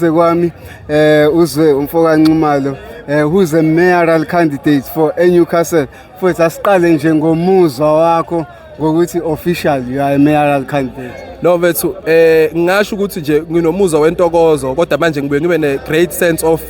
Kwami uzwe umfokaNcumalo who's a mayoral candidate for eNewcastle futhi asiqale nje ngomuzwa wakho ngokuthi official you are a mayoral candidate. No vethu ngisho ukuthi nje nginomuzwa wentokozo kodwa manje ngibe ne great sense of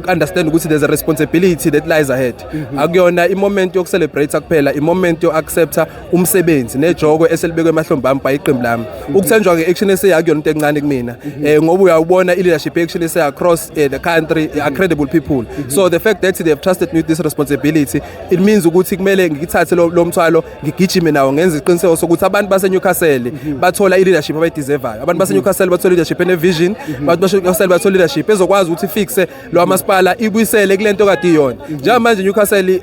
understand ukuthi there's a responsibility that lies ahead. Akuyona moment yoku celebrate kuphela, moment yo accepta umsebenzi nejoko eselibekwe emahlombe ami bayiqembu lami. Ukuthenjwa ke action ese yakuyona into encane kumina. Ngoba uyawubona I leadership action ese across the country are credible people. So the fact that they have trusted me with this responsibility it means ukuthi kumele ngikithathe lo mthwalo ngigijime nawo ngenza iqiniseko sokuthi abantu base Newcastle bathola leadership abayideservayo. Abantu base Newcastle bathola leadership ene vision, abantu base Newcastle bathola leadership ezokwazi ukuthi fixe lo amasipala ibuyisele kulento kade iyona. Njengamanje Newcastle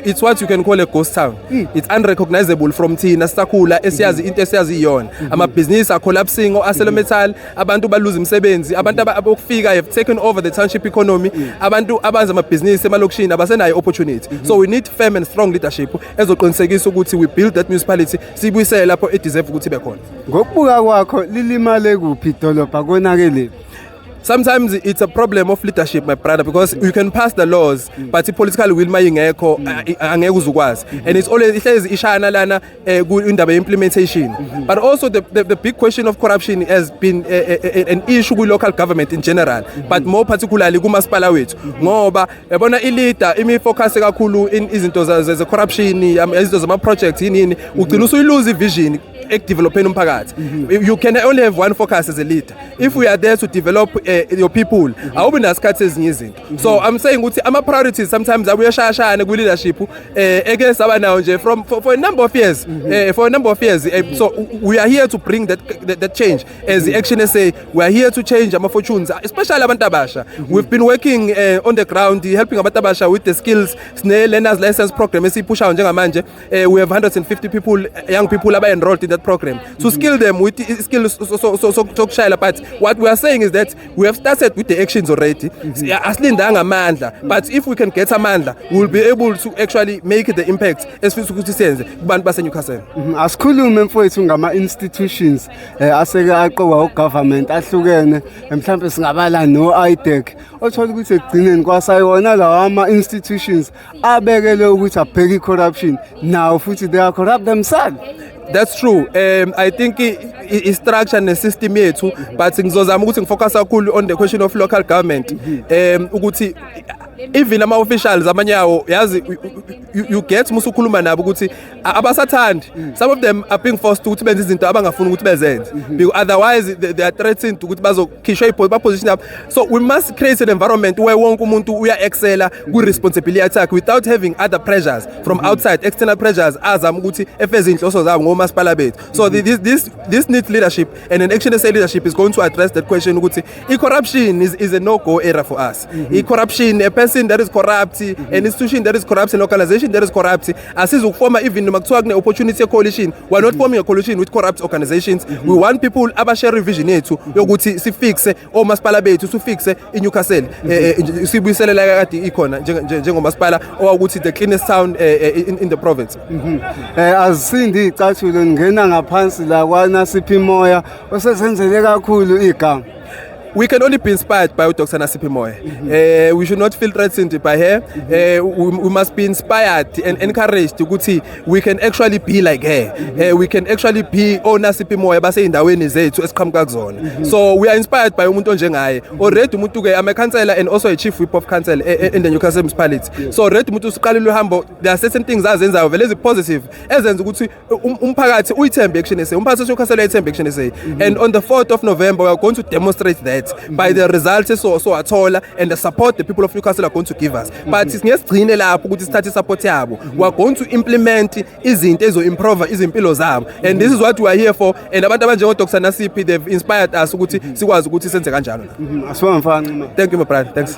it's what you can call a ghost town. It's unrecognizable from thina sisakhula esiyazi into esiyazi iyona. Ama business are collapsing ArcelorMittal, abantu baluza imisebenzi, abantu abokufika have taken over the township economy. Abantu abenza ama business emalokishini abasenayo opportunity. So we need firm and strong leadership ezoqinisekisa ukuthi we build that municipality sibuyisele lapho it deserve ukuthi be khona. Ngokubuka kwakho lilimale kuphi idolobha konakele? Sometimes it's a problem of leadership, my brother, because you can pass the laws, but the political will mayingekho angeke uzukwazi. And it's always ishana lana indaba implementation. But also the big question of corruption has been an issue with local government in general, but more particularly kumasipala wethu. Ngoba yabona ileader imifocus kakhulu in izinto ze corruption, izinto zama projects yini, ugcina usuyilose vision developing umphakathi. You can only have one focus as a leader. If we are there to develop your people, awubi nasikhathi ezinye izinto. So I'm saying ukuthi ama priorities sometimes abuyashashana ku leadership eke saba nawo nje for a number of years. So we are here to bring that change. As the action say, we are here to change our fortunes, especially abantu abasha. We've been working on the ground helping abantu abasha with the skills learners license program esipusha njengamanje. We have 150 people, young people are enrolled in that program to skill them with skills so but what we are saying is that we have started with the actions already. Asilindanga amandla, but if we can get amandla we will be able to actually make the impact esifisa ukuthi senze kubantu base Newcastle. Asikhulume mfowethu ngama institutions aseke aqoka ugovernment ahlukene mhlawumbe singabala no IDEC othola ukuthi egcineni kwasayona lawa ama institutions abekele ukuthi abheke corruption now futhi they are corrupt themselves. That's true. I think I structure and system yethu, but ngizozama ukuthi ngifocus kakhulu on the question of local government. Ukuthi even ama officials amanyawo yazi you get musukhuluma nabo ukuthi abasathandi. Some of them are being forced ukuthi benze izinto abangafuni ukuthi bezenze because otherwise they are threatened ukuthi bazokhishwa iposition yabo. So we must create an environment where wonke umuntu uya excella ku responsibility yakhe without having other pressures from outside, external pressures azama ukuthi efeze inhloso zabo ngomasipala bethu. So this needs leadership, and an action say leadership is going to address that question ukuthi corruption is a no-go area for us. Corruption, a person that is corrupt, an institution that is corrupt, an organization that is corrupt, asizukufoma even noma kuthiwa kune opportunity coalition, we are not forming a coalition with corrupt organizations. We want people abashare vision yethu yokuthi sifixe omasipala bethu sifixe iNewcastle sibuyisele la kade ikhona njengomasipala owakuthi the cleanest town in the province. Azisindi icathulo ngena ngaphansi la kwana Siphi Moya osesenzele kakhulu igama. We can only be inspired by Dr. Nasiphi Moya. We should not feel threatened by her. We must be inspired and encouraged ukuthi we can actually be like her. We can actually be Nasiphi Moya base indaweni zethu esiqhamuka kuzona. So we are inspired by umuntu onjengaye. Already umuntu ke a councillor and also a chief whip of council in the Newcastle municipality. So already umuntu usiqalile uhambo, there are certain things azenzayo vele ezi positive ezenza ukuthi umphakathi uyithembe action ese. Umphakathi Newcastle uyithembe action ese. And on the 4th of November we are going to demonstrate that by the results so athola and the support the people of Newcastle are going to give us. But singezigcine lapho ukuthi sithathe support yabo. We are going to implement izinto ezo-improve izimpilo zabo, and this is what we are here for. And abantu abanjengo Dr. Nasiphi they've inspired us ukuthi sikwazi ukuthi senze kanjalo. Asiwamfana. Thank you my brother. Thanks.